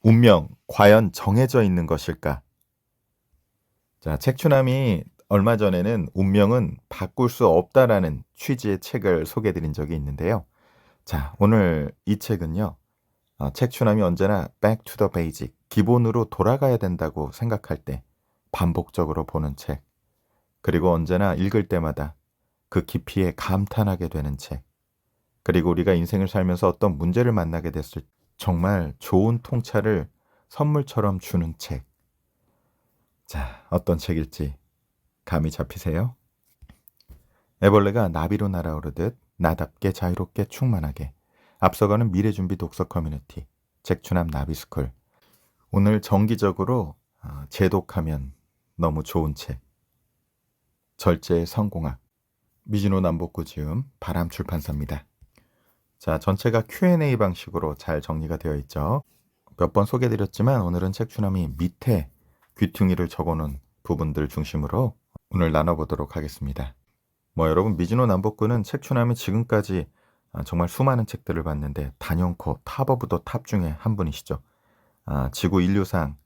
운명, 과연 정해져 있는 것일까? 자, 책추남이 얼마 전에는 운명은 바꿀 수 없다라는 취지의 책을 소개해 드린 적이 있는데요. 자, 오늘 이 책은요. 책추남이 언제나 back to the basic, 기본으로 돌아가야 된다고 생각할 때 반복적으로 보는 책, 그리고 언제나 읽을 때마다 그 깊이에 감탄하게 되는 책, 그리고 우리가 인생을 살면서 어떤 문제를 만나게 됐을 때 정말 좋은 통찰을 선물처럼 주는 책. 자, 어떤 책일지 감이 잡히세요? 애벌레가 나비로 날아오르듯 나답게 자유롭게 충만하게 앞서가는 미래준비 독서 커뮤니티 책추남 나비스쿨. 오늘 정기적으로 재독하면 너무 좋은 책 절제의 성공학, 미즈노 남복구 지음, 바람출판사입니다. 자, 전체가 Q&A 방식으로 잘 정리가 되어 있죠. 몇 번 소개드렸지만 오늘은 책추남이 밑에 귀퉁이를 적어놓은 부분들 중심으로 오늘 나눠보도록 하겠습니다. 여러분, 미즈노 남복구는 책추남이 지금까지 정말 수많은 책들을 봤는데 단연코 탑 오브 더 탑 중에 한 분이시죠. 지구 인류상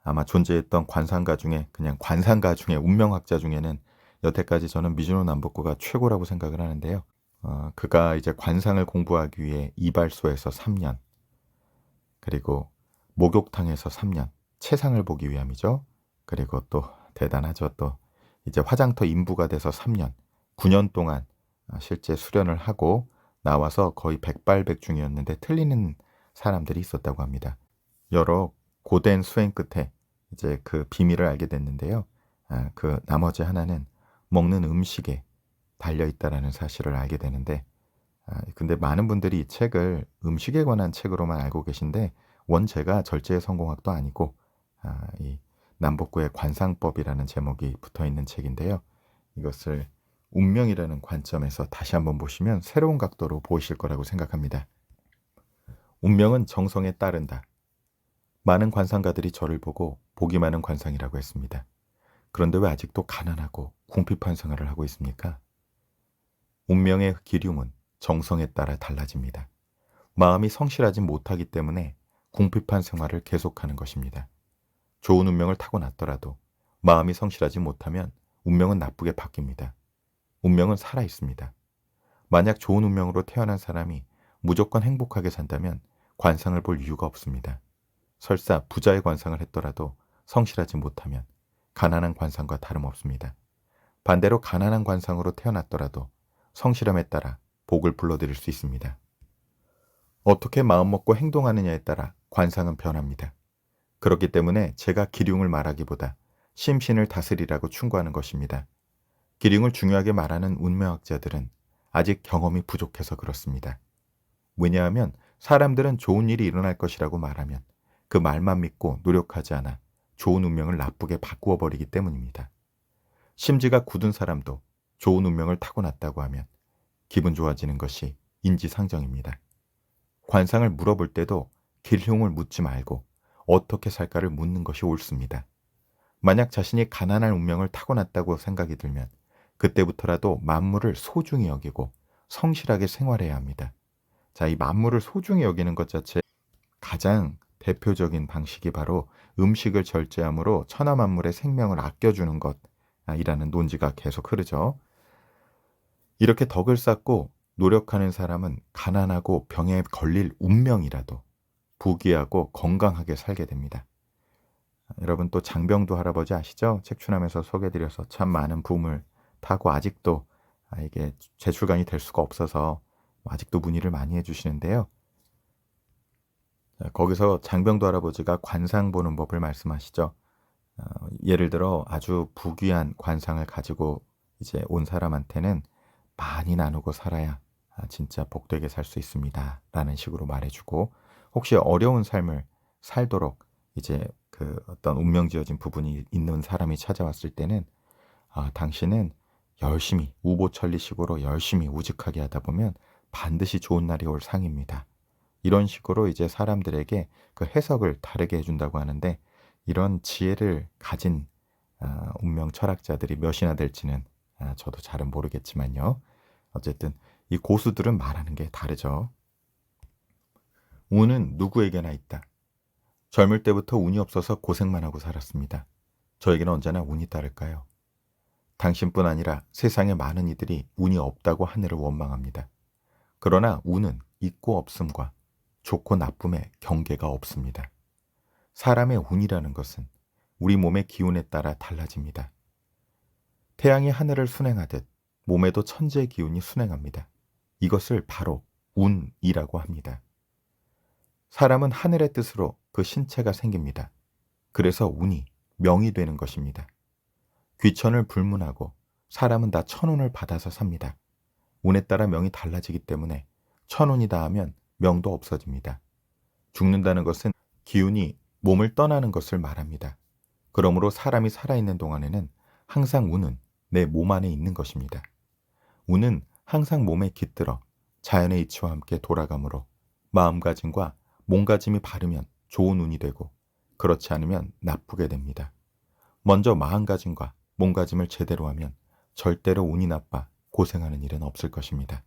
아마 존재했던 관상가 중에 그냥 관상가 중에 운명학자 중에는 여태까지 저는 미즈노 남복구가 최고라고 생각을 하는데요. 그가 이제 관상을 공부하기 위해 이발소에서 3년, 그리고 목욕탕에서 3년, 채상을 보기 위함이죠. 그리고 또 대단하죠. 또 이제 화장터 인부가 돼서 3년, 9년 동안 실제 수련을 하고 나와서 거의 백발백중이었는데 틀리는 사람들이 있었다고 합니다. 여러 고된 수행 끝에 이제 그 비밀을 알게 됐는데요. 그 나머지 하나는 먹는 음식에 달려 있다라는 사실을 알게 되는데, 근데 많은 분들이 이 책을 음식에 관한 책으로만 알고 계신데 원제가 절제의 성공학도 아니고 이 남복구의 관상법이라는 제목이 붙어 있는 책인데요. 이것을 운명이라는 관점에서 다시 한번 보시면 새로운 각도로 보이실 거라고 생각합니다. 운명은 정성에 따른다. 많은 관상가들이 저를 보고 복이 많은 관상이라고 했습니다. 그런데 왜 아직도 가난하고 궁핍한 생활을 하고 있습니까? 운명의 기륭은 정성에 따라 달라집니다. 마음이 성실하지 못하기 때문에 궁핍한 생활을 계속하는 것입니다. 좋은 운명을 타고났더라도 마음이 성실하지 못하면 운명은 나쁘게 바뀝니다. 운명은 살아있습니다. 만약 좋은 운명으로 태어난 사람이 무조건 행복하게 산다면 관상을 볼 이유가 없습니다. 설사 부자의 관상을 했더라도 성실하지 못하면 가난한 관상과 다름없습니다. 반대로 가난한 관상으로 태어났더라도 성실함에 따라 복을 불러들일 수 있습니다. 어떻게 마음먹고 행동하느냐에 따라 관상은 변합니다. 그렇기 때문에 제가 기륭을 말하기보다 심신을 다스리라고 충고하는 것입니다. 기륭을 중요하게 말하는 운명학자들은 아직 경험이 부족해서 그렇습니다. 왜냐하면 사람들은 좋은 일이 일어날 것이라고 말하면 그 말만 믿고 노력하지 않아 좋은 운명을 나쁘게 바꾸어 버리기 때문입니다. 심지가 굳은 사람도 좋은 운명을 타고났다고 하면 기분 좋아지는 것이 인지상정입니다. 관상을 물어볼 때도 길흉을 묻지 말고 어떻게 살까를 묻는 것이 옳습니다. 만약 자신이 가난한 운명을 타고났다고 생각이 들면 그때부터라도 만물을 소중히 여기고 성실하게 생활해야 합니다. 자, 이 만물을 소중히 여기는 것 자체 가장 대표적인 방식이 바로 음식을 절제함으로 천하 만물의 생명을 아껴주는 것이라는 논지가 계속 흐르죠. 이렇게 덕을 쌓고 노력하는 사람은 가난하고 병에 걸릴 운명이라도 부귀하고 건강하게 살게 됩니다. 여러분, 또 장병두 할아버지 아시죠? 책추남에서 소개드려서 참 많은 붐을 타고 아직도 이게 재출간이 될 수가 없어서 아직도 문의를 많이 해주시는데요. 거기서 장병두 할아버지가 관상 보는 법을 말씀하시죠. 예를 들어 아주 부귀한 관상을 가지고 이제 온 사람한테는 많이 나누고 살아야 진짜 복되게 살 수 있습니다 라는 식으로 말해주고, 혹시 어려운 삶을 살도록 이제 그 어떤 운명지어진 부분이 있는 사람이 찾아왔을 때는 당신은 열심히 우보천리식으로 열심히 우직하게 하다 보면 반드시 좋은 날이 올 상입니다. 이런 식으로 이제 사람들에게 그 해석을 다르게 해준다고 하는데, 이런 지혜를 가진 운명 철학자들이 몇이나 될지는 저도 잘은 모르겠지만요. 어쨌든 이 고수들은 말하는 게 다르죠. 운은 누구에게나 있다. 젊을 때부터 운이 없어서 고생만 하고 살았습니다. 저에게는 언제나 운이 따를까요? 당신뿐 아니라 세상의 많은 이들이 운이 없다고 하늘을 원망합니다. 그러나 운은 있고 없음과 좋고 나쁨의 경계가 없습니다. 사람의 운이라는 것은 우리 몸의 기운에 따라 달라집니다. 태양이 하늘을 순행하듯 몸에도 천지의 기운이 순행합니다. 이것을 바로 운이라고 합니다. 사람은 하늘의 뜻으로 그 신체가 생깁니다. 그래서 운이 명이 되는 것입니다. 귀천을 불문하고 사람은 다 천운을 받아서 삽니다. 운에 따라 명이 달라지기 때문에 천운이다 하면 명도 없어집니다. 죽는다는 것은 기운이 몸을 떠나는 것을 말합니다. 그러므로 사람이 살아있는 동안에는 항상 운은 내 몸 안에 있는 것입니다. 운은 항상 몸에 깃들어 자연의 이치와 함께 돌아가므로 마음가짐과 몸가짐이 바르면 좋은 운이 되고 그렇지 않으면 나쁘게 됩니다. 먼저 마음가짐과 몸가짐을 제대로 하면 절대로 운이 나빠 고생하는 일은 없을 것입니다.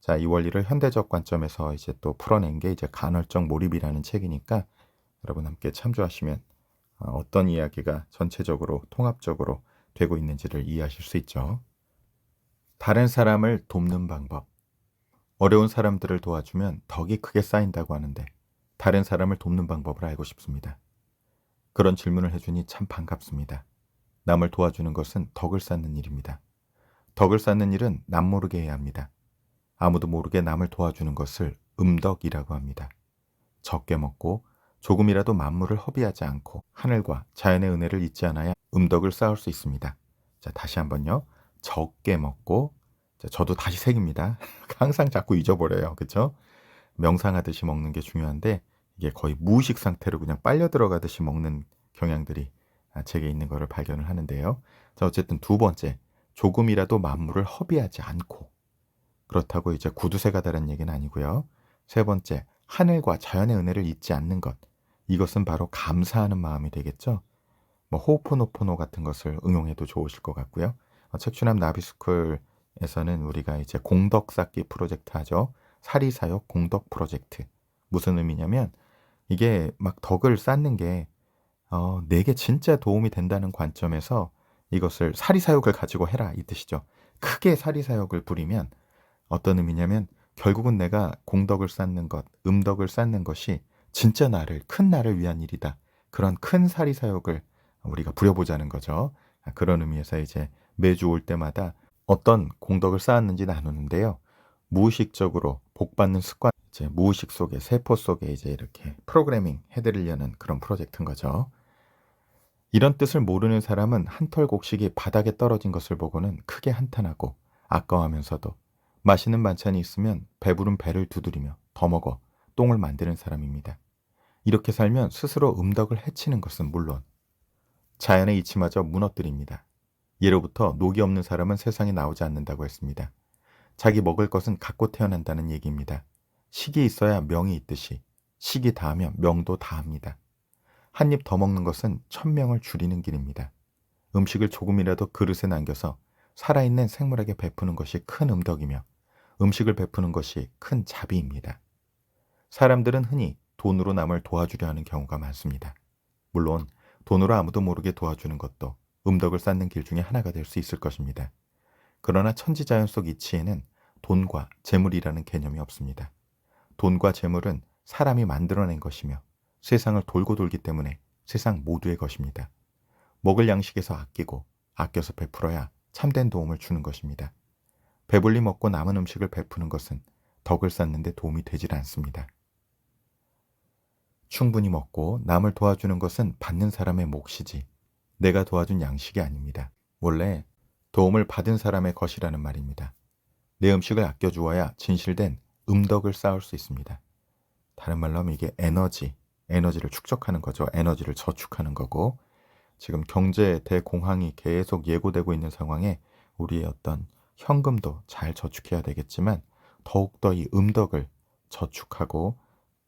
자, 이 원리를 현대적 관점에서 이제 또 풀어낸 게 이제 간헐적 몰입이라는 책이니까 여러분 함께 참조하시면 어떤 이야기가 전체적으로 통합적으로 되고 있는지를 이해하실 수 있죠. 다른 사람을 돕는 방법. 어려운 사람들을 도와주면 덕이 크게 쌓인다고 하는데 다른 사람을 돕는 방법을 알고 싶습니다. 그런 질문을 해주니 참 반갑습니다. 남을 도와주는 것은 덕을 쌓는 일입니다. 덕을 쌓는 일은 남 모르게 해야 합니다. 아무도 모르게 남을 도와주는 것을 음덕이라고 합니다. 적게 먹고 조금이라도 만물을 허비하지 않고 하늘과 자연의 은혜를 잊지 않아야 음덕을 쌓을 수 있습니다. 자, 다시 한번요. 적게 먹고, 자, 저도 다시 새깁니다. 항상 자꾸 잊어버려요. 그렇죠? 명상하듯이 먹는 게 중요한데 이게 거의 무의식 상태로 그냥 빨려 들어가듯이 먹는 경향들이 제게 있는 것을 발견을 하는데요. 자, 어쨌든 두 번째, 조금이라도 만물을 허비하지 않고. 그렇다고 이제 구두쇠가 다른 얘기는 아니고요. 세 번째, 하늘과 자연의 은혜를 잊지 않는 것. 이것은 바로 감사하는 마음이 되겠죠. 뭐 호포노포노 같은 것을 응용해도 좋으실 것 같고요. 책추남 나비스쿨에서는 우리가 이제 공덕 쌓기 프로젝트 하죠. 사리사욕 공덕 프로젝트. 무슨 의미냐면 이게 막 덕을 쌓는 게 내게 진짜 도움이 된다는 관점에서 이것을 사리사욕을 가지고 해라 이 뜻이죠. 크게 사리사욕을 부리면 어떤 의미냐면 결국은 내가 공덕을 쌓는 것, 음덕을 쌓는 것이 진짜 큰 나를 위한 일이다. 그런 큰 사리사욕을 우리가 부려보자는 거죠. 그런 의미에서 이제 매주 올 때마다 어떤 공덕을 쌓았는지 나누는데요. 무의식적으로 복받는 습관, 이제 무의식 속에, 세포 속에 이제 이렇게 프로그래밍 해드리려는 그런 프로젝트인 거죠. 이런 뜻을 모르는 사람은 한 털 곡식이 바닥에 떨어진 것을 보고는 크게 한탄하고 아까워하면서도 맛있는 반찬이 있으면 배부른 배를 두드리며 더 먹어 똥을 만드는 사람입니다. 이렇게 살면 스스로 음덕을 해치는 것은 물론 자연의 이치마저 무너뜨립니다. 예로부터 녹이 없는 사람은 세상에 나오지 않는다고 했습니다. 자기 먹을 것은 갖고 태어난다는 얘기입니다. 식이 있어야 명이 있듯이 식이 다하면 명도 다합니다. 한 입 더 먹는 것은 천명을 줄이는 길입니다. 음식을 조금이라도 그릇에 남겨서 살아있는 생물에게 베푸는 것이 큰 음덕이며 음식을 베푸는 것이 큰 자비입니다. 사람들은 흔히 돈으로 남을 도와주려 하는 경우가 많습니다. 물론 돈으로 아무도 모르게 도와주는 것도 음덕을 쌓는 길 중에 하나가 될 수 있을 것입니다. 그러나 천지자연 속 이치에는 돈과 재물이라는 개념이 없습니다. 돈과 재물은 사람이 만들어낸 것이며 세상을 돌고 돌기 때문에 세상 모두의 것입니다. 먹을 양식에서 아끼고 아껴서 베풀어야 참된 도움을 주는 것입니다. 배불리 먹고 남은 음식을 베푸는 것은 덕을 쌓는 데 도움이 되질 않습니다. 충분히 먹고 남을 도와주는 것은 받는 사람의 몫이지 내가 도와준 양식이 아닙니다. 원래 도움을 받은 사람의 것이라는 말입니다. 내 음식을 아껴주어야 진실된 음덕을 쌓을 수 있습니다. 다른 말로 하면 이게 에너지를 축적하는 거죠. 에너지를 저축하는 거고 지금 경제 대공황이 계속 예고되고 있는 상황에 우리의 어떤 현금도 잘 저축해야 되겠지만 더욱더 이 음덕을 저축하고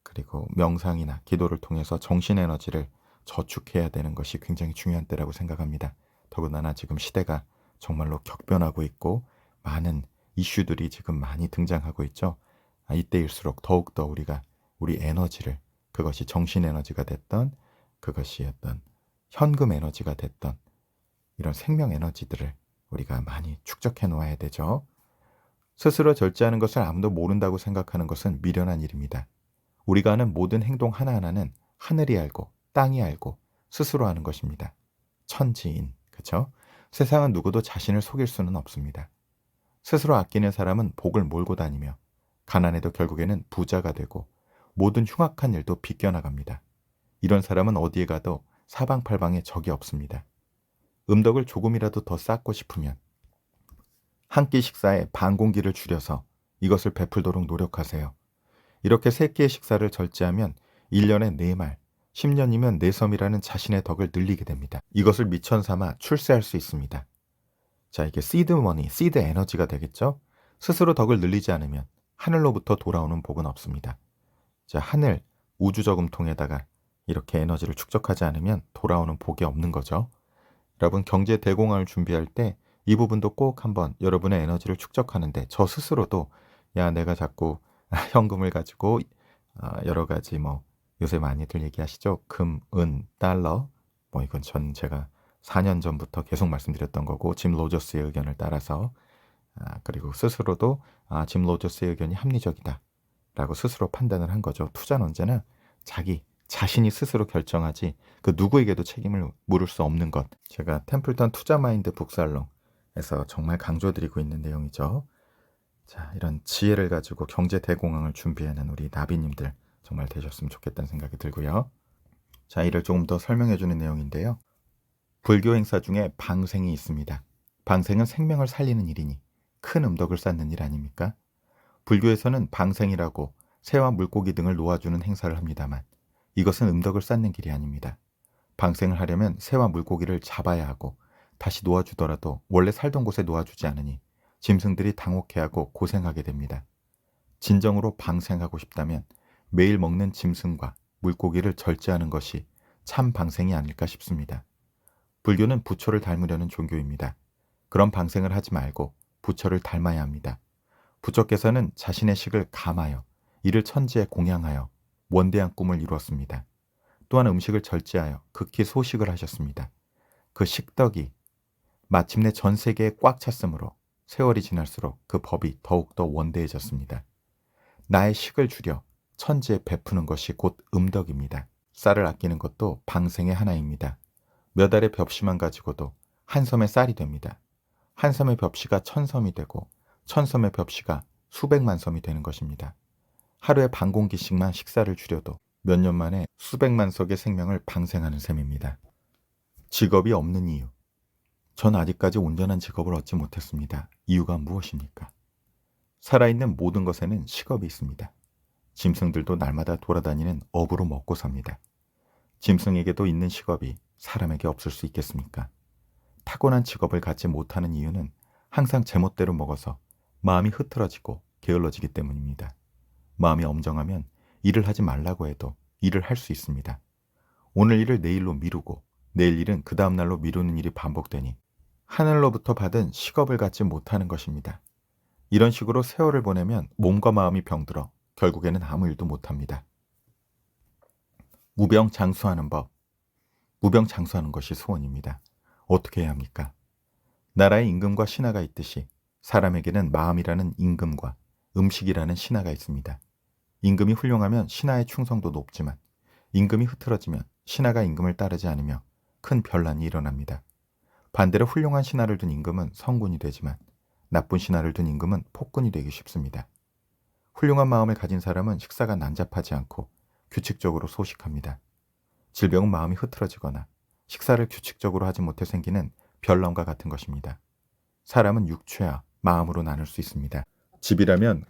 그리고 명상이나 기도를 통해서 정신 에너지를 저축해야 되는 것이 굉장히 중요한 때라고 생각합니다. 더군다나 지금 시대가 정말로 격변하고 있고 많은 이슈들이 지금 많이 등장하고 있죠. 이때일수록 더욱더 우리가 우리 에너지를 그것이 정신 에너지가 됐던, 그것이 어떤 현금 에너지가 됐던 이런 생명 에너지들을 우리가 많이 축적해 놓아야 되죠. 스스로 절제하는 것을 아무도 모른다고 생각하는 것은 미련한 일입니다. 우리가 하는 모든 행동 하나하나는 하늘이 알고 땅이 알고 스스로 하는 것입니다. 천지인, 그렇죠? 세상은 누구도 자신을 속일 수는 없습니다. 스스로 아끼는 사람은 복을 몰고 다니며 가난해도 결국에는 부자가 되고 모든 흉악한 일도 비껴나갑니다. 이런 사람은 어디에 가도 사방팔방에 적이 없습니다. 음덕을 조금이라도 더 쌓고 싶으면 한 끼 식사에 반 공기를 줄여서 이것을 베풀도록 노력하세요. 이렇게 세 끼의 식사를 절제하면 1년에 4말, 10년이면 4섬이라는 자신의 덕을 늘리게 됩니다. 이것을 미천 삼아 출세할 수 있습니다. 자, 이게 시드 머니, 시드 에너지가 되겠죠? 스스로 덕을 늘리지 않으면 하늘로부터 돌아오는 복은 없습니다. 자, 하늘, 우주저금통에다가 이렇게 에너지를 축적하지 않으면 돌아오는 복이 없는 거죠. 여러분, 경제 대공황을 준비할 때 이 부분도 꼭 한번 여러분의 에너지를 축적하는데, 저 스스로도 야, 내가 자꾸 현금을 가지고 여러 가지 요새 많이들 얘기하시죠. 금, 은, 달러. 이건 제가 4년 전부터 계속 말씀드렸던 거고, 짐 로저스의 의견을 따라서 그리고 스스로도 짐 로저스의 의견이 합리적이다 라고 스스로 판단을 한 거죠. 투자는 언제나 자신이 스스로 결정하지 그 누구에게도 책임을 물을 수 없는 것. 제가 템플턴 투자마인드 북살롱에서 정말 강조드리고 있는 내용이죠. 자, 이런 지혜를 가지고 경제 대공황을 준비하는 우리 나비님들 정말 되셨으면 좋겠다는 생각이 들고요. 자, 이를 조금 더 설명해 주는 내용인데요. 불교 행사 중에 방생이 있습니다. 방생은 생명을 살리는 일이니 큰 음덕을 쌓는 일 아닙니까? 불교에서는 방생이라고 새와 물고기 등을 놓아주는 행사를 합니다만 이것은 음덕을 쌓는 길이 아닙니다. 방생을 하려면 새와 물고기를 잡아야 하고 다시 놓아주더라도 원래 살던 곳에 놓아주지 않으니 짐승들이 당혹해하고 고생하게 됩니다. 진정으로 방생하고 싶다면 매일 먹는 짐승과 물고기를 절제하는 것이 참 방생이 아닐까 싶습니다. 불교는 부처를 닮으려는 종교입니다. 그런 방생을 하지 말고 부처를 닮아야 합니다. 부처께서는 자신의 식을 감하여 이를 천지에 공양하여 원대한 꿈을 이루었습니다. 또한 음식을 절제하여 극히 소식을 하셨습니다. 그 식덕이 마침내 전 세계에 꽉 찼으므로 세월이 지날수록 그 법이 더욱더 원대해졌습니다. 나의 식을 줄여 천지에 베푸는 것이 곧 음덕입니다. 쌀을 아끼는 것도 방생의 하나입니다. 몇 알의 벽시만 가지고도 한 섬의 쌀이 됩니다. 한 섬의 벽시가 1000섬이 되고 1000섬의 벽시가 수백만 섬이 되는 것입니다. 하루에 반 공기씩만 식사를 줄여도 몇 년 만에 수백만 석의 생명을 방생하는 셈입니다. 직업이 없는 이유. 전 아직까지 온전한 직업을 얻지 못했습니다. 이유가 무엇입니까? 살아있는 모든 것에는 식업이 있습니다. 짐승들도 날마다 돌아다니는 업으로 먹고 삽니다. 짐승에게도 있는 식업이 사람에게 없을 수 있겠습니까? 타고난 직업을 갖지 못하는 이유는 항상 제멋대로 먹어서 마음이 흐트러지고 게을러지기 때문입니다. 마음이 엄정하면 일을 하지 말라고 해도 일을 할 수 있습니다. 오늘 일을 내일로 미루고 내일 일은 그 다음 날로 미루는 일이 반복되니 하늘로부터 받은 식업을 갖지 못하는 것입니다. 이런 식으로 세월을 보내면 몸과 마음이 병들어 결국에는 아무 일도 못합니다. 무병장수하는 법. 무병장수하는 것이 소원입니다. 어떻게 해야 합니까? 나라에 임금과 신하가 있듯이 사람에게는 마음이라는 임금과 음식이라는 신하가 있습니다. 임금이 훌륭하면 신하의 충성도 높지만 임금이 흐트러지면 신하가 임금을 따르지 않으며 큰 변란이 일어납니다. 반대로 훌륭한 신하를 둔 임금은 성군이 되지만 나쁜 신하를 둔 임금은 폭군이 되기 쉽습니다. 훌륭한 마음을 가진 사람은 식사가 난잡하지 않고 규칙적으로 소식합니다. 질병은 마음이 흐트러지거나 식사를 규칙적으로 하지 못해 생기는 변론과 같은 것입니다. 사람은 육체와 마음으로 나눌 수 있습니다. 집이라면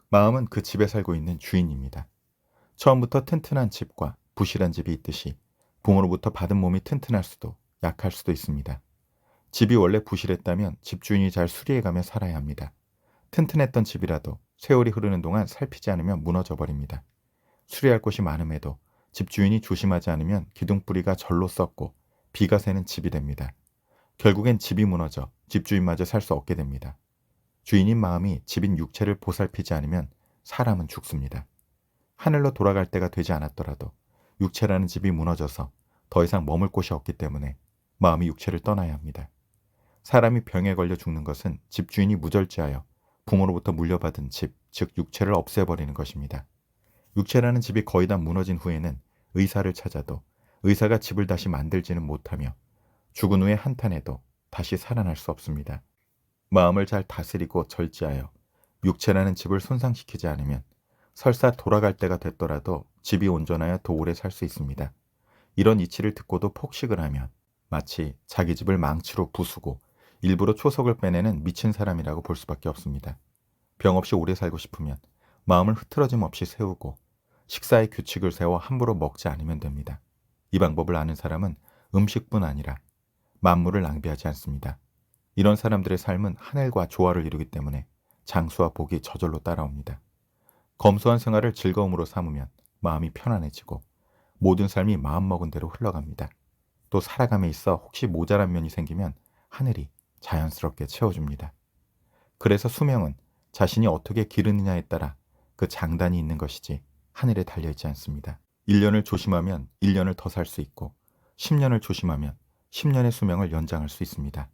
마음은 그 집에 살고 있는 주인입니다. 처음부터 튼튼한 집과 부실한 집이 있듯이 부모로부터 받은 몸이 튼튼할 수도 약할 수도 있습니다. 집이 원래 부실했다면 집주인이 잘 수리해가며 살아야 합니다. 튼튼했던 집이라도 세월이 흐르는 동안 살피지 않으면 무너져 버립니다. 수리할 곳이 많음에도 집주인이 조심하지 않으면 기둥뿌리가 절로 썩고 비가 새는 집이 됩니다. 결국엔 집이 무너져 집주인마저 살 수 없게 됩니다. 주인인 마음이 집인 육체를 보살피지 않으면 사람은 죽습니다. 하늘로 돌아갈 때가 되지 않았더라도 육체라는 집이 무너져서 더 이상 머물 곳이 없기 때문에 마음이 육체를 떠나야 합니다. 사람이 병에 걸려 죽는 것은 집주인이 무절제하여 부모로부터 물려받은 집, 즉 육체를 없애버리는 것입니다. 육체라는 집이 거의 다 무너진 후에는 의사를 찾아도 의사가 집을 다시 만들지는 못하며 죽은 후에 한탄해도 다시 살아날 수 없습니다. 마음을 잘 다스리고 절제하여 육체라는 집을 손상시키지 않으면 설사 돌아갈 때가 됐더라도 집이 온전하여 더 오래 살 수 있습니다. 이런 이치를 듣고도 폭식을 하면 마치 자기 집을 망치로 부수고 일부러 초석을 빼내는 미친 사람이라고 볼 수밖에 없습니다. 병 없이 오래 살고 싶으면 마음을 흐트러짐 없이 세우고 식사의 규칙을 세워 함부로 먹지 않으면 됩니다. 이 방법을 아는 사람은 음식뿐 아니라 만물을 낭비하지 않습니다. 이런 사람들의 삶은 하늘과 조화를 이루기 때문에 장수와 복이 저절로 따라옵니다. 검소한 생활을 즐거움으로 삼으면 마음이 편안해지고 모든 삶이 마음먹은 대로 흘러갑니다. 또 살아감에 있어 혹시 모자란 면이 생기면 하늘이 자연스럽게 채워줍니다. 그래서 수명은 자신이 어떻게 기르느냐에 따라 그 장단이 있는 것이지 하늘에 달려있지 않습니다. 1년을 조심하면 1년을 더 살 수 있고 10년을 조심하면 10년의 수명을 연장할 수 있습니다.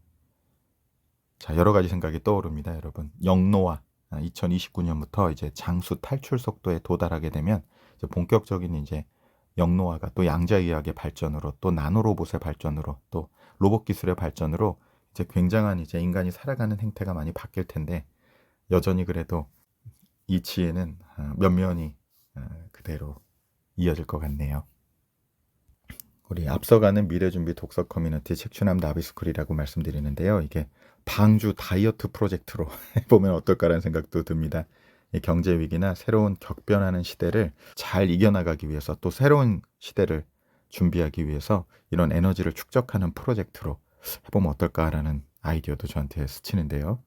자, 여러 가지 생각이 떠오릅니다, 여러분. 영노화 2029년부터 이제 장수 탈출 속도에 도달하게 되면 이제 본격적인 이제 영노화가 또 양자의학의 발전으로 또 나노로봇의 발전으로 또 로봇 기술의 발전으로 이제 굉장한 이제 인간이 살아가는 행태가 많이 바뀔 텐데 여전히 그래도 이치에는 면면이 그대로 이어질 것 같네요. 우리 앞서가는 미래준비 독서 커뮤니티 책추남 나비스쿨이라고 말씀드리는데요. 이게 방주 다이어트 프로젝트로 해보면 어떨까라는 생각도 듭니다. 이 경제 위기나 새로운 격변하는 시대를 잘 이겨나가기 위해서 또 새로운 시대를 준비하기 위해서 이런 에너지를 축적하는 프로젝트로 해보면 어떨까라는 아이디어도 저한테 스치는데요.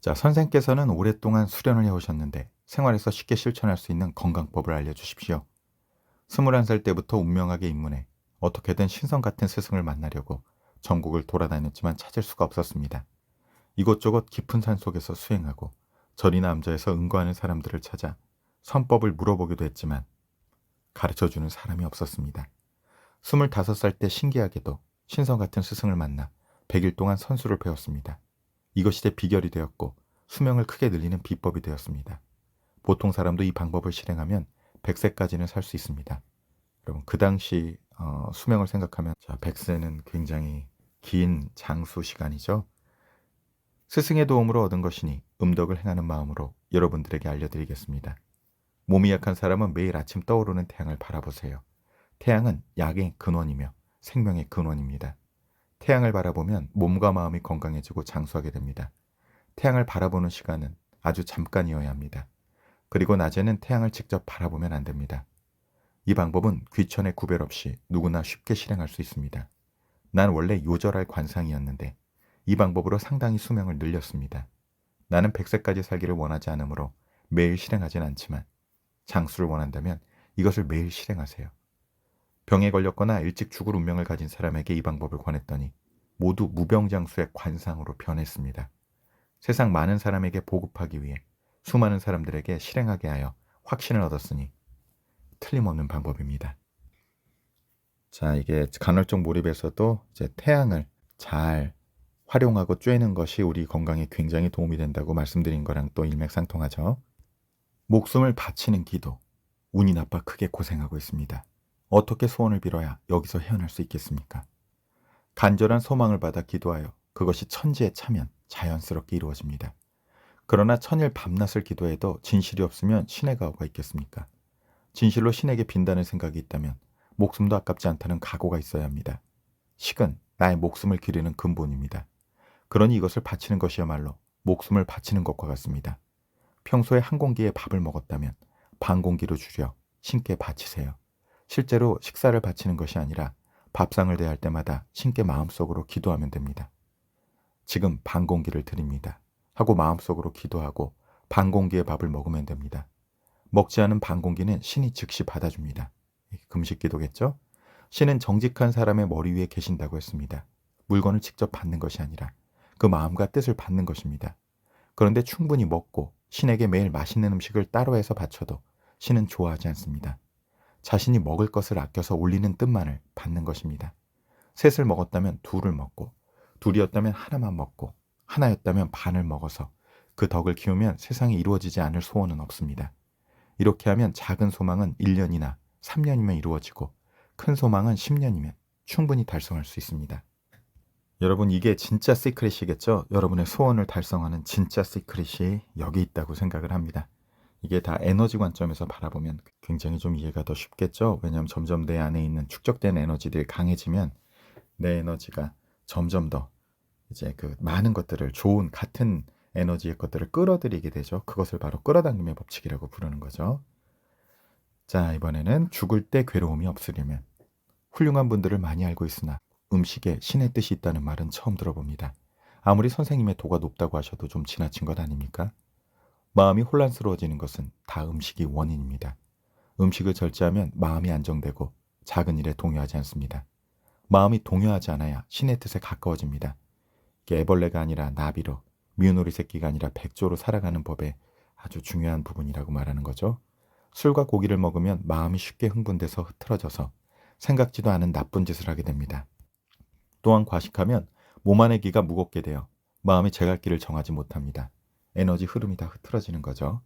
자, 선생께서는 오랫동안 수련을 해오셨는데 생활에서 쉽게 실천할 수 있는 건강법을 알려주십시오. 21살 때부터 운명하게 입문해 어떻게든 신성 같은 스승을 만나려고 전국을 돌아다녔지만 찾을 수가 없었습니다. 이곳저곳 깊은 산 속에서 수행하고 절이나 암자에서 응거하는 사람들을 찾아 선법을 물어보기도 했지만 가르쳐주는 사람이 없었습니다. 25살 때 신기하게도 신성 같은 스승을 만나 100일 동안 선수를 배웠습니다. 이것이 제 비결이 되었고 수명을 크게 늘리는 비법이 되었습니다. 보통 사람도 이 방법을 실행하면 100세까지는 살 수 있습니다. 여러분 그 당시 수명을 생각하면 100세는 굉장히 긴 장수 시간이죠. 스승의 도움으로 얻은 것이니 음덕을 행하는 마음으로 여러분들에게 알려드리겠습니다. 몸이 약한 사람은 매일 아침 떠오르는 태양을 바라보세요. 태양은 약의 근원이며 생명의 근원입니다. 태양을 바라보면 몸과 마음이 건강해지고 장수하게 됩니다. 태양을 바라보는 시간은 아주 잠깐이어야 합니다. 그리고 낮에는 태양을 직접 바라보면 안 됩니다. 이 방법은 귀천의 구별 없이 누구나 쉽게 실행할 수 있습니다. 난 원래 요절할 관상이었는데 이 방법으로 상당히 수명을 늘렸습니다. 나는 100세까지 살기를 원하지 않으므로 매일 실행하진 않지만 장수를 원한다면 이것을 매일 실행하세요. 병에 걸렸거나 일찍 죽을 운명을 가진 사람에게 이 방법을 권했더니 모두 무병장수의 관상으로 변했습니다. 세상 많은 사람에게 보급하기 위해 수많은 사람들에게 실행하게 하여 확신을 얻었으니 틀림없는 방법입니다. 자, 이게 간헐적 몰입에서도 이제 태양을 잘 활용하고 쬐는 것이 우리 건강에 굉장히 도움이 된다고 말씀드린 거랑 또 일맥상통하죠. 목숨을 바치는 기도. 운이 나빠 크게 고생하고 있습니다. 어떻게 소원을 빌어야 여기서 헤어날 수 있겠습니까? 간절한 소망을 받아 기도하여 그것이 천지에 차면 자연스럽게 이루어집니다. 그러나 천일 밤낮을 기도해도 진실이 없으면 신의 가호가 있겠습니까? 진실로 신에게 빈다는 생각이 있다면 목숨도 아깝지 않다는 각오가 있어야 합니다. 식은 나의 목숨을 기르는 근본입니다. 그러니 이것을 바치는 것이야말로 목숨을 바치는 것과 같습니다. 평소에 한 공기의 밥을 먹었다면 반 공기로 줄여 신께 바치세요. 실제로 식사를 바치는 것이 아니라 밥상을 대할 때마다 신께 마음속으로 기도하면 됩니다. 지금 반 공기를 드립니다. 하고 마음속으로 기도하고 반 공기의 밥을 먹으면 됩니다. 먹지 않은 반 공기는 신이 즉시 받아줍니다. 금식 기도겠죠? 신은 정직한 사람의 머리 위에 계신다고 했습니다. 물건을 직접 받는 것이 아니라 그 마음과 뜻을 받는 것입니다. 그런데 충분히 먹고 신에게 매일 맛있는 음식을 따로 해서 바쳐도 신은 좋아하지 않습니다. 자신이 먹을 것을 아껴서 올리는 뜻만을 받는 것입니다. 셋을 먹었다면 둘을 먹고, 둘이었다면 하나만 먹고, 하나였다면 반을 먹어서 그 덕을 키우면 세상에 이루어지지 않을 소원은 없습니다. 이렇게 하면 작은 소망은 1년이나 3년이면 이루어지고 큰 소망은 10년이면 충분히 달성할 수 있습니다. 여러분, 이게 진짜 시크릿이겠죠? 여러분의 소원을 달성하는 진짜 시크릿이 여기 있다고 생각을 합니다. 이게 다 에너지 관점에서 바라보면 굉장히 좀 이해가 더 쉽겠죠? 왜냐하면 점점 내 안에 있는 축적된 에너지들이 강해지면 내 에너지가 점점 더 이제 그 많은 것들을, 좋은 같은 에너지의 것들을 끌어들이게 되죠. 그것을 바로 끌어당김의 법칙이라고 부르는 거죠. 자, 이번에는 죽을 때 괴로움이 없으려면, 훌륭한 분들을 많이 알고 있으나 음식에 신의 뜻이 있다는 말은 처음 들어봅니다. 아무리 선생님의 도가 높다고 하셔도 좀 지나친 것 아닙니까? 마음이 혼란스러워지는 것은 다 음식이 원인입니다. 음식을 절제하면 마음이 안정되고 작은 일에 동요하지 않습니다. 마음이 동요하지 않아야 신의 뜻에 가까워집니다. 이게 애벌레가 아니라 나비로, 미운오리 새끼가 아니라 백조로 살아가는 법의 아주 중요한 부분이라고 말하는 거죠. 술과 고기를 먹으면 마음이 쉽게 흥분돼서 흐트러져서 생각지도 않은 나쁜 짓을 하게 됩니다. 또한 과식하면 몸 안의 기가 무겁게 되어 마음이 제갈 길을 정하지 못합니다. 에너지 흐름이 다 흐트러지는 거죠.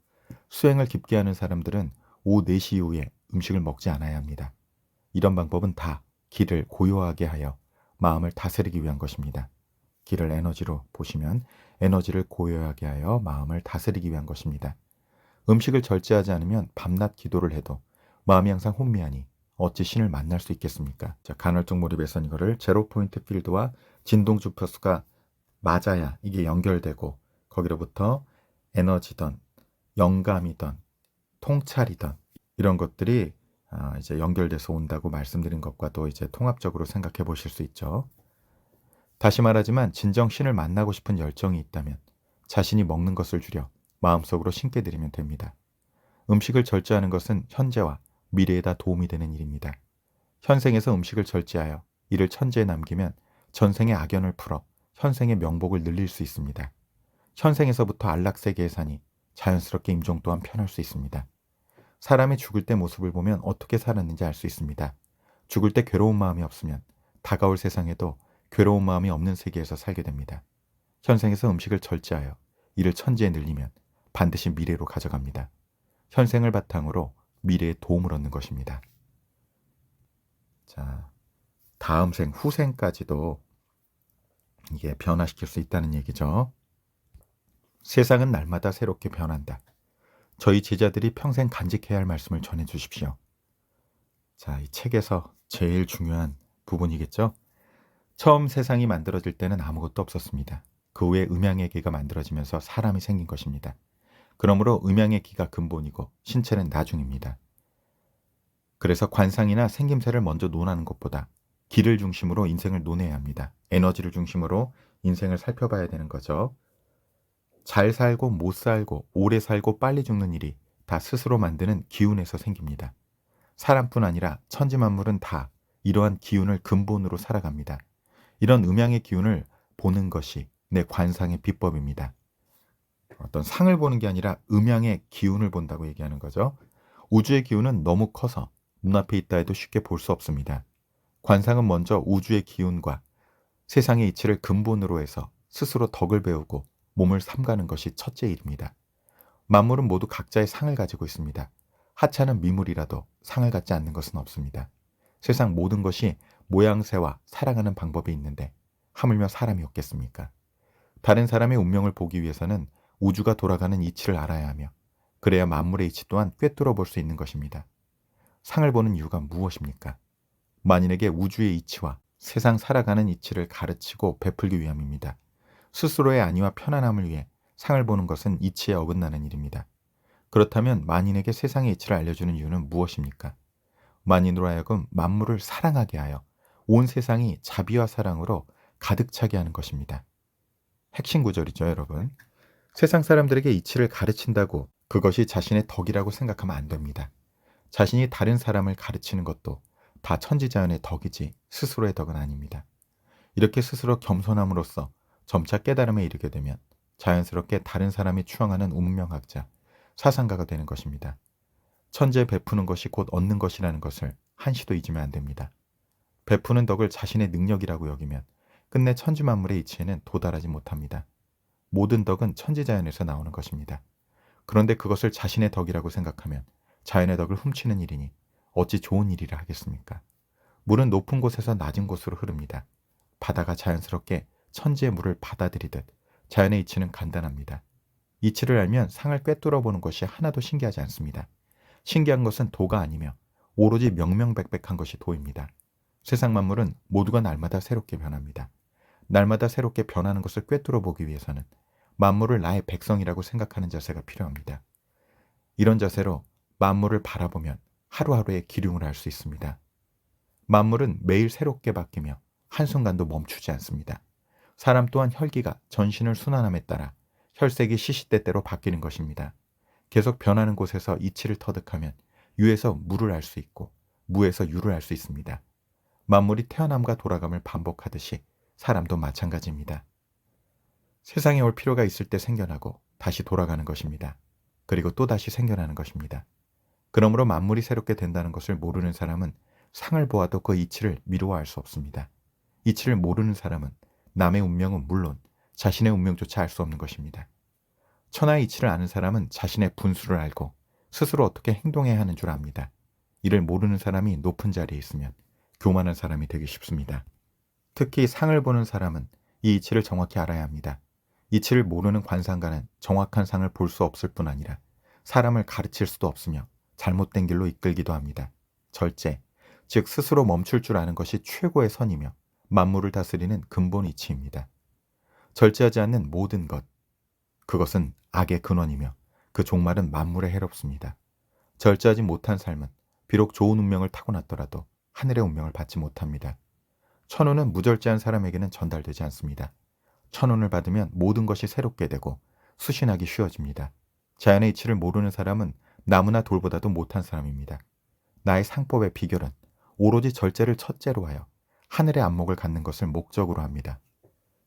수행을 깊게 하는 사람들은 오후 4시 이후에 음식을 먹지 않아야 합니다. 이런 방법은 다 기를 고요하게 하여 마음을 다스리기 위한 것입니다. 기를 에너지로 보시면 에너지를 고요하게 하여 마음을 다스리기 위한 것입니다. 음식을 절제하지 않으면 밤낮 기도를 해도 마음이 항상 혼미하니 어찌 신을 만날 수 있겠습니까? 자, 간헐적 몰입에선 이거를 제로 포인트 필드와 진동 주파수가 맞아야 이게 연결되고 거기로부터 에너지던 영감이던 통찰이던 이런 것들이 이제 연결돼서 온다고 말씀드린 것과도 이제 통합적으로 생각해 보실 수 있죠. 다시 말하지만 진정 신을 만나고 싶은 열정이 있다면 자신이 먹는 것을 줄여 마음속으로 신께 드리면 됩니다. 음식을 절제하는 것은 현재와 미래에다 도움이 되는 일입니다. 현생에서 음식을 절제하여 이를 천재에 남기면 전생의 악연을 풀어 현생의 명복을 늘릴 수 있습니다. 현생에서부터 안락세계에 사니 자연스럽게 임종 또한 편할 수 있습니다. 사람이 죽을 때 모습을 보면 어떻게 살았는지 알 수 있습니다. 죽을 때 괴로운 마음이 없으면 다가올 세상에도 괴로운 마음이 없는 세계에서 살게 됩니다. 현생에서 음식을 절제하여 이를 천재에 늘리면 반드시 미래로 가져갑니다. 현생을 바탕으로 미래에 도움을 얻는 것입니다. 자, 다음 생, 후생까지도 이게 변화시킬 수 있다는 얘기죠. 세상은 날마다 새롭게 변한다. 저희 제자들이 평생 간직해야 할 말씀을 전해 주십시오. 자, 이 책에서 제일 중요한 부분이겠죠. 처음 세상이 만들어질 때는 아무것도 없었습니다. 그 후에 음양의 기가 만들어지면서 사람이 생긴 것입니다. 그러므로 음양의 기가 근본이고 신체는 나중입니다. 그래서 관상이나 생김새를 먼저 논하는 것보다 기를 중심으로 인생을 논해야 합니다. 에너지를 중심으로 인생을 살펴봐야 되는 거죠. 잘 살고 못 살고 오래 살고 빨리 죽는 일이 다 스스로 만드는 기운에서 생깁니다. 사람뿐 아니라 천지만물은 다 이러한 기운을 근본으로 살아갑니다. 이런 음양의 기운을 보는 것이 내 관상의 비법입니다. 어떤 상을 보는 게 아니라 음양의 기운을 본다고 얘기하는 거죠. 우주의 기운은 너무 커서 눈앞에 있다 해도 쉽게 볼 수 없습니다. 관상은 먼저 우주의 기운과 세상의 이치를 근본으로 해서 스스로 덕을 배우고 몸을 삼가는 것이 첫째 일입니다. 만물은 모두 각자의 상을 가지고 있습니다. 하찮은 미물이라도 상을 갖지 않는 것은 없습니다. 세상 모든 것이 모양새와 살아가는 방법이 있는데 하물며 사람이 없겠습니까? 다른 사람의 운명을 보기 위해서는 우주가 돌아가는 이치를 알아야 하며 그래야 만물의 이치 또한 꿰뚫어 볼 수 있는 것입니다. 상을 보는 이유가 무엇입니까? 만인에게 우주의 이치와 세상 살아가는 이치를 가르치고 베풀기 위함입니다. 스스로의 안위와 편안함을 위해 상을 보는 것은 이치에 어긋나는 일입니다. 그렇다면 만인에게 세상의 이치를 알려주는 이유는 무엇입니까? 만인으로 하여금 만물을 사랑하게 하여 온 세상이 자비와 사랑으로 가득 차게 하는 것입니다. 핵심 구절이죠, 여러분. 세상 사람들에게 이치를 가르친다고 그것이 자신의 덕이라고 생각하면 안 됩니다. 자신이 다른 사람을 가르치는 것도 다 천지자연의 덕이지 스스로의 덕은 아닙니다. 이렇게 스스로 겸손함으로써 점차 깨달음에 이르게 되면 자연스럽게 다른 사람이 추앙하는 운명학자, 사상가가 되는 것입니다. 천지에 베푸는 것이 곧 얻는 것이라는 것을 한시도 잊으면 안 됩니다. 베푸는 덕을 자신의 능력이라고 여기면 끝내 천지만물의 이치에는 도달하지 못합니다. 모든 덕은 천지자연에서 나오는 것입니다. 그런데 그것을 자신의 덕이라고 생각하면 자연의 덕을 훔치는 일이니 어찌 좋은 일이라 하겠습니까? 물은 높은 곳에서 낮은 곳으로 흐릅니다. 바다가 자연스럽게 천지의 물을 받아들이듯 자연의 이치는 간단합니다. 이치를 알면 상을 꿰뚫어 보는 것이 하나도 신기하지 않습니다. 신기한 것은 도가 아니며 오로지 명명백백한 것이 도입니다. 세상 만물은 모두가 날마다 새롭게 변합니다. 날마다 새롭게 변하는 것을 꿰뚫어 보기 위해서는 만물을 나의 백성이라고 생각하는 자세가 필요합니다. 이런 자세로 만물을 바라보면 하루하루의 기륭을 알 수 있습니다. 만물은 매일 새롭게 바뀌며 한순간도 멈추지 않습니다. 사람 또한 혈기가 전신을 순환함에 따라 혈색이 시시때때로 바뀌는 것입니다. 계속 변하는 곳에서 이치를 터득하면 유에서 무를 알 수 있고 무에서 유를 알 수 있습니다. 만물이 태어남과 돌아감을 반복하듯이 사람도 마찬가지입니다. 세상에 올 필요가 있을 때 생겨나고 다시 돌아가는 것입니다. 그리고 또 다시 생겨나는 것입니다. 그러므로 만물이 새롭게 된다는 것을 모르는 사람은 상을 보아도 그 이치를 미루어 알 수 없습니다. 이치를 모르는 사람은 남의 운명은 물론 자신의 운명조차 알 수 없는 것입니다. 천하의 이치를 아는 사람은 자신의 분수를 알고 스스로 어떻게 행동해야 하는 줄 압니다. 이를 모르는 사람이 높은 자리에 있으면 교만한 사람이 되기 쉽습니다. 특히 상을 보는 사람은 이 이치를 정확히 알아야 합니다. 이치를 모르는 관상가는 정확한 상을 볼 수 없을 뿐 아니라 사람을 가르칠 수도 없으며 잘못된 길로 이끌기도 합니다. 절제, 즉 스스로 멈출 줄 아는 것이 최고의 선이며 만물을 다스리는 근본 이치입니다. 절제하지 않는 모든 것, 그것은 악의 근원이며 그 종말은 만물에 해롭습니다. 절제하지 못한 삶은 비록 좋은 운명을 타고났더라도 하늘의 운명을 받지 못합니다. 천운은 무절제한 사람에게는 전달되지 않습니다. 천운을 받으면 모든 것이 새롭게 되고 수신하기 쉬워집니다. 자연의 이치를 모르는 사람은 나무나 돌보다도 못한 사람입니다. 나의 상법의 비결은 오로지 절제를 첫째로 하여 하늘의 안목을 갖는 것을 목적으로 합니다.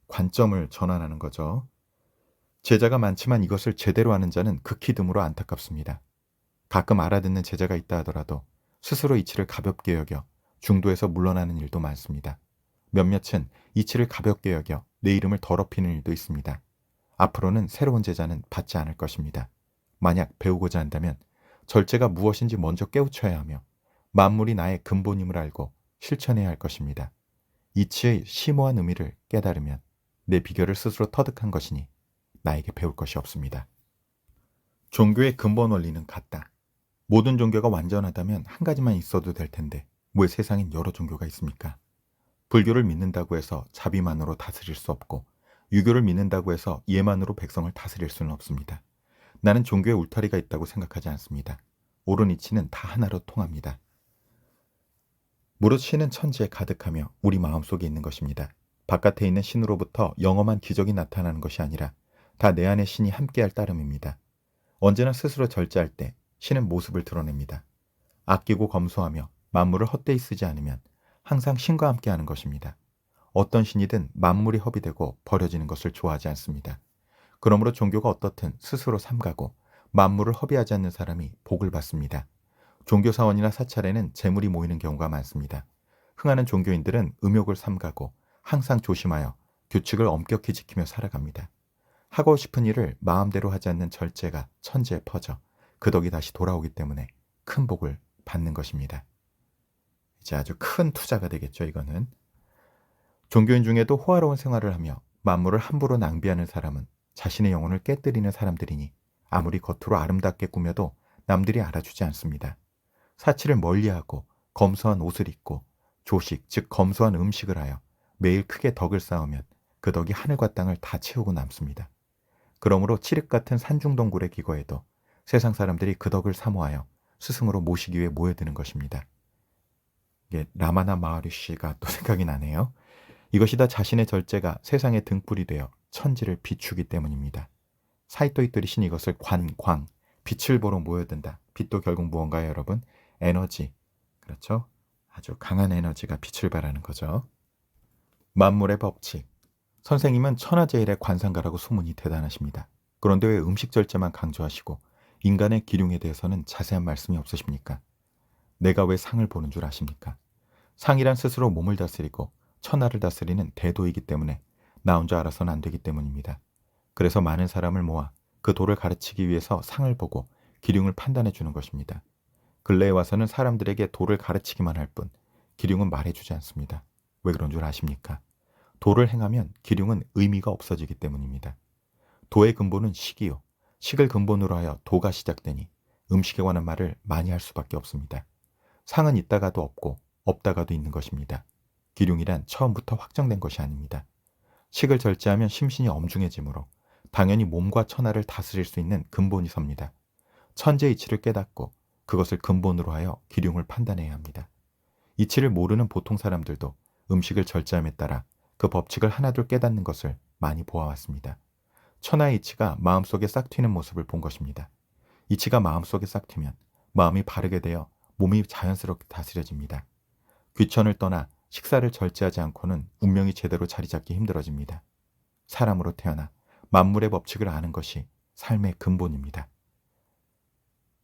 관점을 전환하는 거죠. 제자가 많지만 이것을 제대로 하는 자는 극히 드물어 안타깝습니다. 가끔 알아듣는 제자가 있다 하더라도 스스로 이치를 가볍게 여겨 중도에서 물러나는 일도 많습니다. 몇몇은 이치를 가볍게 여겨 내 이름을 더럽히는 일도 있습니다. 앞으로는 새로운 제자는 받지 않을 것입니다. 만약 배우고자 한다면 절제가 무엇인지 먼저 깨우쳐야 하며 만물이 나의 근본임을 알고 실천해야 할 것입니다. 이치의 심오한 의미를 깨달으면 내 비결을 스스로 터득한 것이니 나에게 배울 것이 없습니다. 종교의 근본 원리는 같다. 모든 종교가 완전하다면 한 가지만 있어도 될 텐데 왜 세상엔 여러 종교가 있습니까? 불교를 믿는다고 해서 자비만으로 다스릴 수 없고 유교를 믿는다고 해서 예만으로 백성을 다스릴 수는 없습니다. 나는 종교에 울타리가 있다고 생각하지 않습니다. 옳은 이치는 다 하나로 통합니다. 무릇 신은 천지에 가득하며 우리 마음속에 있는 것입니다. 바깥에 있는 신으로부터 영험한 기적이 나타나는 것이 아니라 다 내 안에 신이 함께할 따름입니다. 언제나 스스로 절제할 때 신은 모습을 드러냅니다. 아끼고 검소하며 만물을 헛되이 쓰지 않으면 항상 신과 함께하는 것입니다. 어떤 신이든 만물이 허비되고 버려지는 것을 좋아하지 않습니다. 그러므로 종교가 어떻든 스스로 삼가고 만물을 허비하지 않는 사람이 복을 받습니다. 종교사원이나 사찰에는 재물이 모이는 경우가 많습니다. 흥하는 종교인들은 음욕을 삼가고 항상 조심하여 규칙을 엄격히 지키며 살아갑니다. 하고 싶은 일을 마음대로 하지 않는 절제가 천지에 퍼져 그 덕이 다시 돌아오기 때문에 큰 복을 받는 것입니다. 이제 아주 큰 투자가 되겠죠, 이거는. 종교인 중에도 호화로운 생활을 하며 만물을 함부로 낭비하는 사람은 자신의 영혼을 깨뜨리는 사람들이니 아무리 겉으로 아름답게 꾸며도 남들이 알아주지 않습니다. 사치를 멀리하고 검소한 옷을 입고 조식, 즉 검소한 음식을 하여 매일 크게 덕을 쌓으면 그 덕이 하늘과 땅을 다 채우고 남습니다. 그러므로 칠흑 같은 산중동굴의 기거에도 세상 사람들이 그 덕을 사모하여 스승으로 모시기 위해 모여드는 것입니다. 이게 라마나 마하리시가 또 생각이 나네요. 이것이 다 자신의 절제가 세상의 등불이 되어 천지를 비추기 때문입니다. 사이토 이토리 신이 이것을 관광, 빛을 보러 모여든다. 빛도 결국 무언가요, 여러분? 에너지. 그렇죠? 아주 강한 에너지가 빛을 발하는 거죠. 만물의 법칙. 선생님은 천하제일의 관상가라고 소문이 대단하십니다. 그런데 왜 음식 절제만 강조하시고 인간의 기륭에 대해서는 자세한 말씀이 없으십니까? 내가 왜 상을 보는 줄 아십니까? 상이란 스스로 몸을 다스리고 천하를 다스리는 대도이기 때문에 나 혼자 알아서는 안 되기 때문입니다. 그래서 많은 사람을 모아 그 도를 가르치기 위해서 상을 보고 기륭을 판단해 주는 것입니다. 근래에 와서는 사람들에게 도를 가르치기만 할 뿐 기륭은 말해주지 않습니다. 왜 그런 줄 아십니까? 도를 행하면 기륭은 의미가 없어지기 때문입니다. 도의 근본은 식이요. 식을 근본으로 하여 도가 시작되니 음식에 관한 말을 많이 할 수밖에 없습니다. 상은 있다가도 없고 없다가도 있는 것입니다. 기륭이란 처음부터 확정된 것이 아닙니다. 식을 절제하면 심신이 엄중해지므로 당연히 몸과 천하를 다스릴 수 있는 근본이 섭니다. 천재 이치를 깨닫고 그것을 근본으로 하여 기륭을 판단해야 합니다. 이치를 모르는 보통 사람들도 음식을 절제함에 따라 그 법칙을 하나둘 깨닫는 것을 많이 보아왔습니다. 천하의 이치가 마음속에 싹 튀는 모습을 본 것입니다. 이치가 마음속에 싹 튀면 마음이 바르게 되어 몸이 자연스럽게 다스려집니다. 귀천을 떠나 식사를 절제하지 않고는 운명이 제대로 자리 잡기 힘들어집니다. 사람으로 태어나 만물의 법칙을 아는 것이 삶의 근본입니다.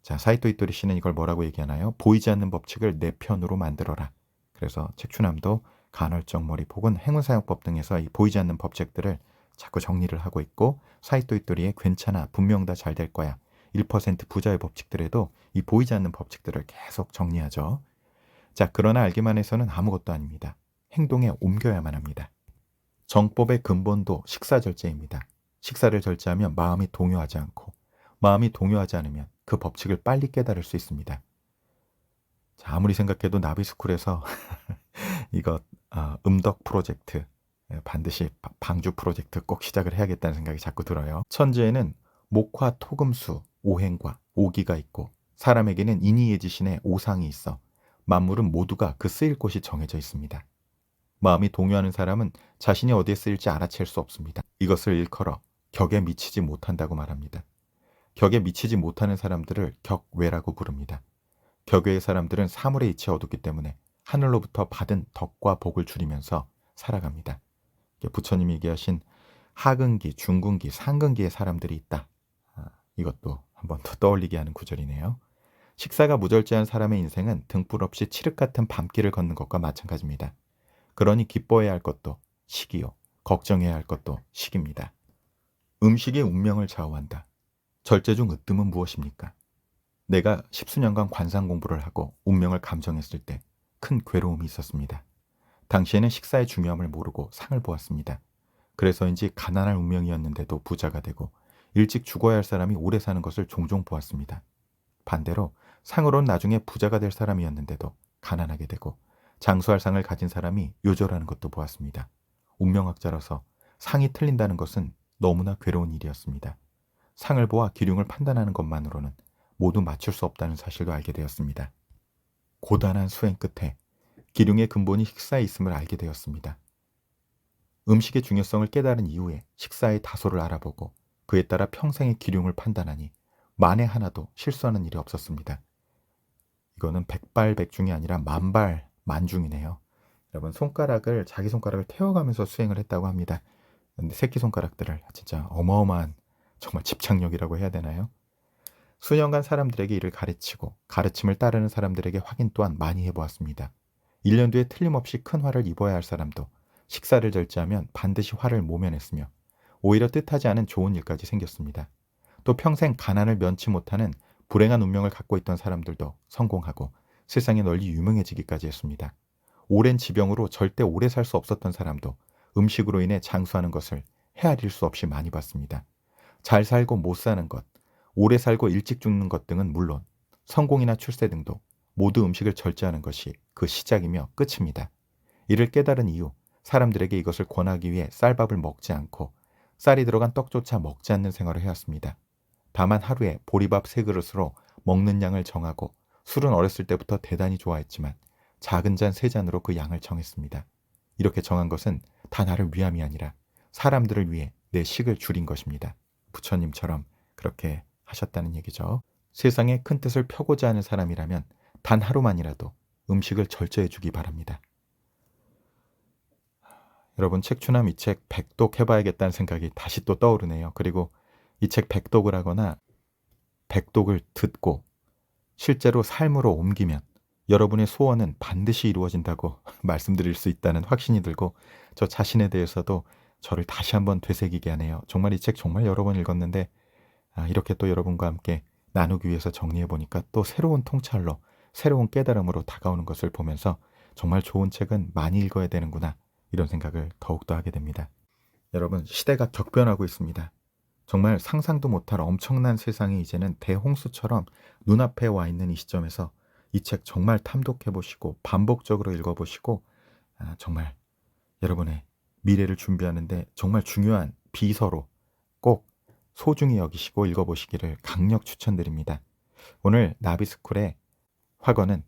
자, 사이토 이토리 씨는 이걸 뭐라고 얘기하나요? 보이지 않는 법칙을 내 편으로 만들어라. 그래서 책추남도 간헐적 몰입 혹은 행운사용법 등에서 이 보이지 않는 법칙들을 자꾸 정리를 하고 있고, 사이토 이토리의 괜찮아, 분명 다 잘 될 거야, 1% 부자의 법칙들에도 이 보이지 않는 법칙들을 계속 정리하죠. 자, 그러나 알기만 해서는 아무것도 아닙니다. 행동에 옮겨야만 합니다. 정법의 근본도 식사 절제입니다. 식사를 절제하면 마음이 동요하지 않고, 마음이 동요하지 않으면 그 법칙을 빨리 깨달을 수 있습니다. 자, 아무리 생각해도 나비스쿨에서 이거 음덕 프로젝트, 반드시 방주 프로젝트 꼭 시작을 해야겠다는 생각이 자꾸 들어요. 천지에는 목화, 토금수, 오행과 오기가 있고 사람에게는 인이예지신의 오상이 있어 만물은 모두가 그 쓰일 곳이 정해져 있습니다. 마음이 동요하는 사람은 자신이 어디에 쓰일지 알아챌 수 없습니다. 이것을 일컬어 격에 미치지 못한다고 말합니다. 격에 미치지 못하는 사람들을 격외라고 부릅니다. 격외의 사람들은 사물의 이치에 어둡기 때문에 하늘로부터 받은 덕과 복을 줄이면서 살아갑니다. 부처님이 얘기하신 하근기, 중근기, 상근기의 사람들이 있다. 이것도 한번 더 떠올리게 하는 구절이네요. 식사가 무절제한 사람의 인생은 등불 없이 칠흑 같은 밤길을 걷는 것과 마찬가지입니다. 그러니 기뻐해야 할 것도 식이요, 걱정해야 할 것도 식입니다. 음식이 운명을 좌우한다. 절제 중 으뜸은 무엇입니까? 내가 십수년간 관상 공부를 하고 운명을 감정했을 때 큰 괴로움이 있었습니다. 당시에는 식사의 중요함을 모르고 상을 보았습니다. 그래서인지 가난한 운명이었는데도 부자가 되고 일찍 죽어야 할 사람이 오래 사는 것을 종종 보았습니다. 반대로 상으로는 나중에 부자가 될 사람이었는데도 가난하게 되고 장수할 상을 가진 사람이 요절하는 것도 보았습니다. 운명학자로서 상이 틀린다는 것은 너무나 괴로운 일이었습니다. 상을 보아 기륭을 판단하는 것만으로는 모두 맞출 수 없다는 사실도 알게 되었습니다. 고단한 수행 끝에 기륭의 근본이 식사에 있음을 알게 되었습니다. 음식의 중요성을 깨달은 이후에 식사의 다소를 알아보고 그에 따라 평생의 기륭을 판단하니 만에 하나도 실수하는 일이 없었습니다. 이거는 백발백중이 아니라 만발만중이네요. 여러분, 자기 손가락을 태워가면서 수행을 했다고 합니다. 근데 새끼손가락들을 진짜 어마어마한 정말 집착력이라고 해야 되나요? 수년간 사람들에게 이를 가르치고 가르침을 따르는 사람들에게 확인 또한 많이 해보았습니다. 1년 뒤에 틀림없이 큰 화를 입어야 할 사람도 식사를 절제하면 반드시 화를 모면했으며 오히려 뜻하지 않은 좋은 일까지 생겼습니다. 또 평생 가난을 면치 못하는 불행한 운명을 갖고 있던 사람들도 성공하고 세상에 널리 유명해지기까지 했습니다. 오랜 지병으로 절대 오래 살 수 없었던 사람도 음식으로 인해 장수하는 것을 헤아릴 수 없이 많이 봤습니다. 잘 살고 못 사는 것, 오래 살고 일찍 죽는 것 등은 물론 성공이나 출세 등도 모두 음식을 절제하는 것이 그 시작이며 끝입니다. 이를 깨달은 이후 사람들에게 이것을 권하기 위해 쌀밥을 먹지 않고 쌀이 들어간 떡조차 먹지 않는 생활을 해왔습니다. 다만 하루에 보리밥 3그릇으로 먹는 양을 정하고 술은 어렸을 때부터 대단히 좋아했지만 작은 잔 3잔으로 그 양을 정했습니다. 이렇게 정한 것은 다 나를 위함이 아니라 사람들을 위해 내 식을 줄인 것입니다. 부처님처럼 그렇게 하셨다는 얘기죠. 세상에 큰 뜻을 펴고자 하는 사람이라면 단 하루만이라도 음식을 절제해 주기 바랍니다. 여러분 책추남 이 책 백독 해봐야겠다는 생각이 다시 또 떠오르네요. 그리고 이 책 백독을 하거나 백독을 듣고 실제로 삶으로 옮기면 여러분의 소원은 반드시 이루어진다고 말씀드릴 수 있다는 확신이 들고 저 자신에 대해서도 저를 다시 한번 되새기게 하네요. 정말 이 책 정말 여러 번 읽었는데 이렇게 또 여러분과 함께 나누기 위해서 정리해 보니까 또 새로운 통찰로 새로운 깨달음으로 다가오는 것을 보면서 정말 좋은 책은 많이 읽어야 되는구나 이런 생각을 더욱더 하게 됩니다. 여러분 시대가 격변하고 있습니다. 정말 상상도 못할 엄청난 세상이 이제는 대홍수처럼 눈앞에 와 있는 이 시점에서 이 책 정말 탐독해 보시고 반복적으로 읽어 보시고 정말 여러분의 미래를 준비하는데 정말 중요한 비서로 꼭 소중히 여기시고 읽어 보시기를 강력 추천드립니다. 오늘 나비스쿨의 화거는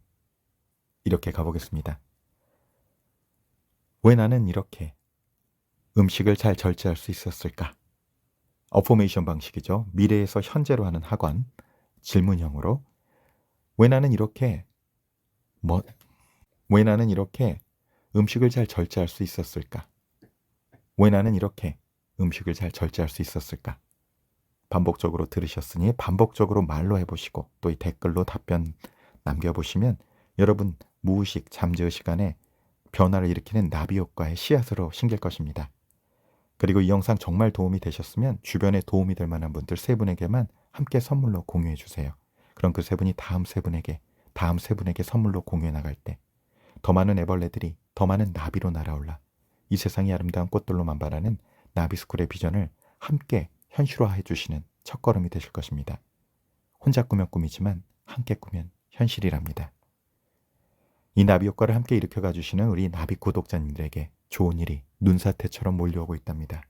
이렇게 가보겠습니다. 왜 나는 이렇게 음식을 잘 절제할 수 있었을까? 어포메이션 방식이죠. 미래에서 현재로 하는 학원 질문형으로 왜 나는 이렇게 왜 나는 이렇게 음식을 잘 절제할 수 있었을까? 왜 나는 이렇게 음식을 잘 절제할 수 있었을까? 반복적으로 들으셨으니 반복적으로 말로 해보시고 또 이 댓글로 답변 남겨보시면 여러분 무의식 잠재의 시간에 변화를 일으키는 나비 효과의 씨앗으로 심길 것입니다. 그리고 이 영상 정말 도움이 되셨으면 주변에 도움이 될 만한 분들 세 분에게만 함께 선물로 공유해 주세요. 그럼 그 세 분이 다음 세 분에게 선물로 공유해 나갈 때 더 많은 애벌레들이 더 많은 나비로 날아올라 이 세상이 아름다운 꽃들로 만발하는 나비스쿨의 비전을 함께 현실화해 주시는 첫걸음이 되실 것입니다. 혼자 꾸면 꿈이지만 함께 꾸면 현실이랍니다. 이 나비 효과를 함께 일으켜 가주시는 우리 나비 구독자님들에게 좋은 일이 눈사태처럼 몰려오고 있답니다.